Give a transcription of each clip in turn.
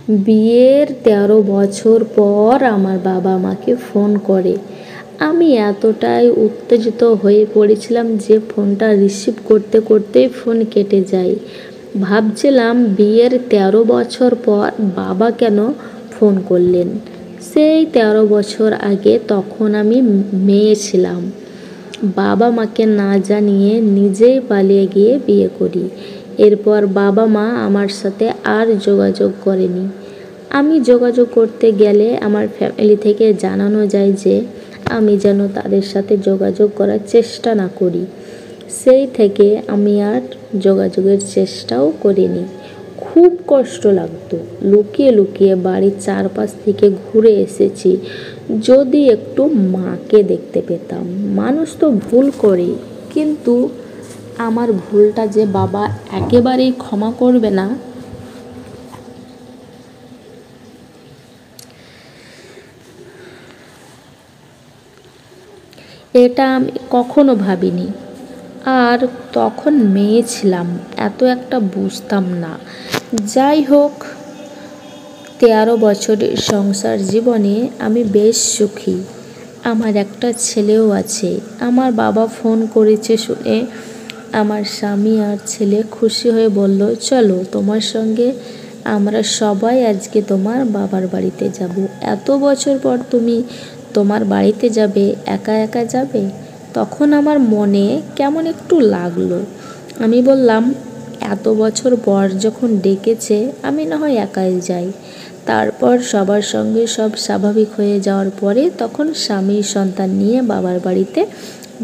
বিয়ের ১৩ বছর পর আমার বাবা আমাকে ফোন করে। আমি এতটাই উত্তেজিত হয়ে পড়েছিলাম যে ফোনটা রিসিভ করতে করতেই ফোন কেটে যায়। ভাবছিলাম বিয়ের ১৩ বছর পর বাবা কেন ফোন করলেন। সেই ১৩ বছর আগে তখন আমি মেয়ে ছিলাম। বাবা মাকে না জানিয়ে নিজেই পালিয়ে গিয়ে বিয়ে করি। এরপর বাবা মা আমার সাথে আর যোগাযোগ করেনি। আমি যোগাযোগ করতে গেলে আমার ফ্যামিলি থেকে জানানো যায় যে আমি যেন তাদের সাথে যোগাযোগ করার চেষ্টা না করি। সেই থেকে আমি আর যোগাযোগের চেষ্টাও করিনি। খুব কষ্ট লাগতো। লুকিয়ে লুকিয়ে বাড়ির চারপাশ থেকে ঘুরে এসেছি, যদি একটু মাকে দেখতে পেতাম। মানুষ তো ভুল করে, কিন্তু আমার ভুলটা যে বাবা একেবারেই ক্ষমা করবে না এটা আমি কখনো ভাবিনি। আর তখন মেয়ে ছিলাম, এত একটা বুঝতাম না। যাই হোক, ১৩ বছরের সংসার জীবনে আমি বেশ সুখী। আমার একটা ছেলেও আছে। আমার বাবা ফোন করেছে শুনে আমার স্বামী আর ছেলে খুশি হয়ে বলল, চলো তোমার সঙ্গে আমরা সবাই আজকে তোমার বাবার বাড়িতে যাব। এত বছর পর তুমি তোমার বাড়িতে যাবে, একা একা যাবে? তখন আমার মনে কেমন একটু লাগলো। আমি বললাম, এত বছর পর যখন ডেকেছে আমি না হয় একাই যাই। তারপর সবার সঙ্গে সব স্বাভাবিক হয়ে যাওয়ার পরে তখন স্বামী সন্তান নিয়ে বাবার বাড়িতে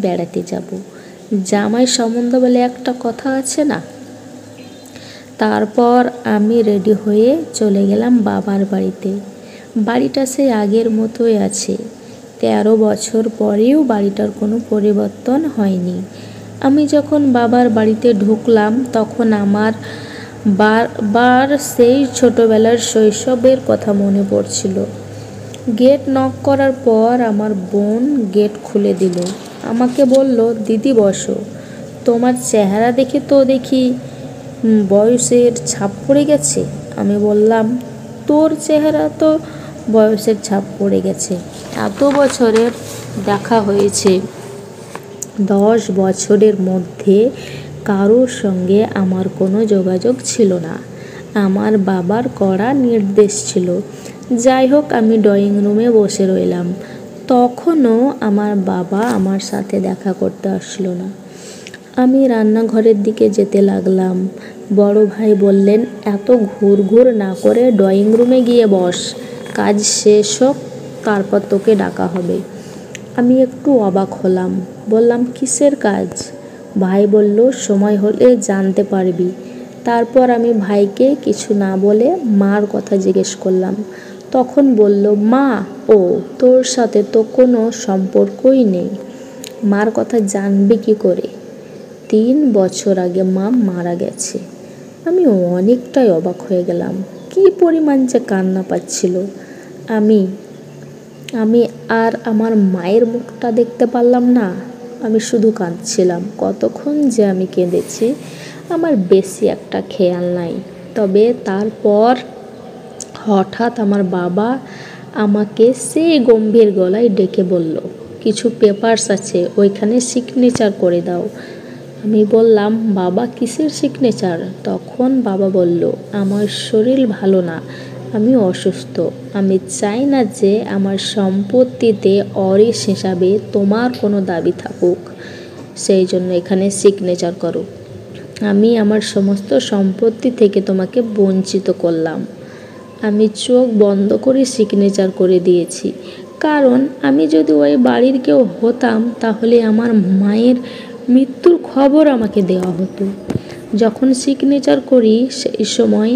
বেড়াতে যাব। জামাই সম্বন্ধ বলে একটা কথা আছে না? তারপর আমি রেডি হয়ে চলে গেলাম বাবার বাড়িতে। বাড়িটা সেই আগের মতোই আছে। ১৩ বছর পরেও বাড়িটার কোনো পরিবর্তন হয়নি। আমি যখন বাবার বাড়িতে ঢুকলাম তখন আমার বারবার সেই ছোটোবেলার শৈশবের কথা মনে পড়ছিল। গেট নক করার পর আমার বোন গেট খুলে দিল। আমাকে বলল, দিদি বসো। তোমার চেহারা দেখে তো দেখি বয়সের ছাপ পড়ে গেছে। আমি বললাম, তোর চেহারা তো বয়সের ছাপ পড়ে গেছে। এত বছরের দেখা হয়েছে, ১০ বছরের মধ্যে কারোর সঙ্গে আমার কোনো যোগাযোগ ছিল না। আমার বাবার কড়া নির্দেশ ছিল। যাই হোক, আমি ড্রয়িং রুমে বসে রইলাম। তখনও আমার বাবা আমার সাথে দেখা করতে আসলো না। আমি রান্নাঘরের দিকে যেতে লাগলাম। বড় ভাই বললেন, এত ঘুরঘুর না করে ড্রয়িং রুমে গিয়ে বস, কাজ শেষ হোক তারপর তোকে ডাকা হবে। আমি একটু অবাক হলাম। বললাম, কিসের কাজ? ভাই বলল, সময় হলে জানতে পারবি। তারপর আমি ভাইকে কিছু না বলে মার কথা জিজ্ঞেস করলাম। তখন বলল, মা, ও তোর সাথে তো কোনো সম্পর্কই নেই, মার কথা জানবে কি করে? ৩ বছর আগে মা মারা গেছে। আমি অনেকটাই অবাক হয়ে গেলাম। কি পরিমাণ যে কান্না পাচ্ছিল। আমি আমি আর আমার মায়ের মুখটা দেখতে পারলাম না। আমি শুধু কাঁদছিলাম। কতক্ষণ যে আমি কেঁদেছি আমার বেশি একটা খেয়াল নাই। তবে তারপর হঠাৎ আমার বাবা আমাকে সেই গম্ভীর গলায় ডেকে বলল, কিছু পেপারস আছে, ওইখানে সিগনেচার করে দাও। আমি বললাম, বাবা কিসের সিগনেচার? তখন বাবা বলল, আমার শরীর ভালো না, আমি অসুস্থ। আমি চাই না যে আমার সম্পত্তিতে ওয়ারিশ হিসাবে তোমার কোনো দাবি থাকুক, সেই জন্য এখানে সিগনেচার করো। আমি আমার সমস্ত সম্পত্তি থেকে তোমাকে বঞ্চিত করলাম। আমি চোখ বন্ধ করে সিগনেচার করে দিয়েছি, কারণ আমি যদি ওই বাড়ির কেউ হতাম তাহলে আমার মায়ের মৃত্যুর খবর আমাকে দেওয়া হতো। যখন সিগনেচার করি সেই সময়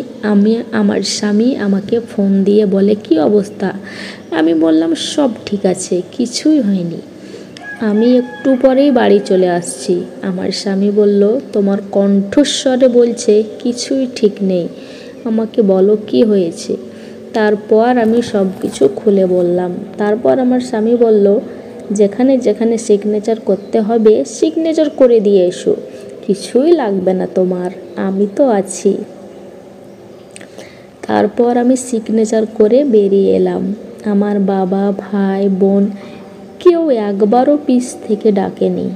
আমার স্বামী আমাকে ফোন দিয়ে বলে, কি অবস্থা? আমি বললাম, সব ঠিক আছে, কিছুই হয়নি। আমি একটু পরেই বাড়ি চলে আসছি। আমার স্বামী বলল, তোমার কণ্ঠস্বরে বলছে কিছুই ঠিক নেই, আমাকে বলো কি হয়েছে। তারপর আমি সব কিছু খুলে বললাম। তারপর আমার স্বামী বলল, যেখানে যেখানে সিগনেচার করতে হবে সিগনেচার করে দিয়ে এসো, কিছুই লাগবে না তোমার, আমি তো আছি। তারপর আমি সিগনেচার করে বেরিয়ে এলাম। আমার বাবা, ভাই, বোন কেউ একবারও পিছ থেকে ডাকেনি।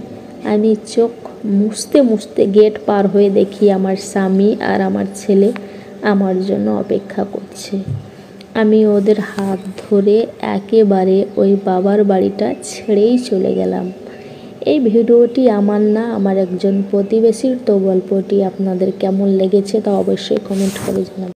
আমি চোখ মুছতে মুছতে গেট পার হয়ে দেখি আমার স্বামী আর আমার ছেলে আমার জন্য অপেক্ষা করছে। আমি ওদের হাত ধরে একেবারে ওই বাবার বাড়িটা ছেড়েই চলে গেলাম। এই ভিডিওটি আমার না, আমার একজন প্রতিবেশীর। তো গল্পটি আপনাদের কেমন লেগেছে তা অবশ্যই কমেন্ট করে জানাবেন।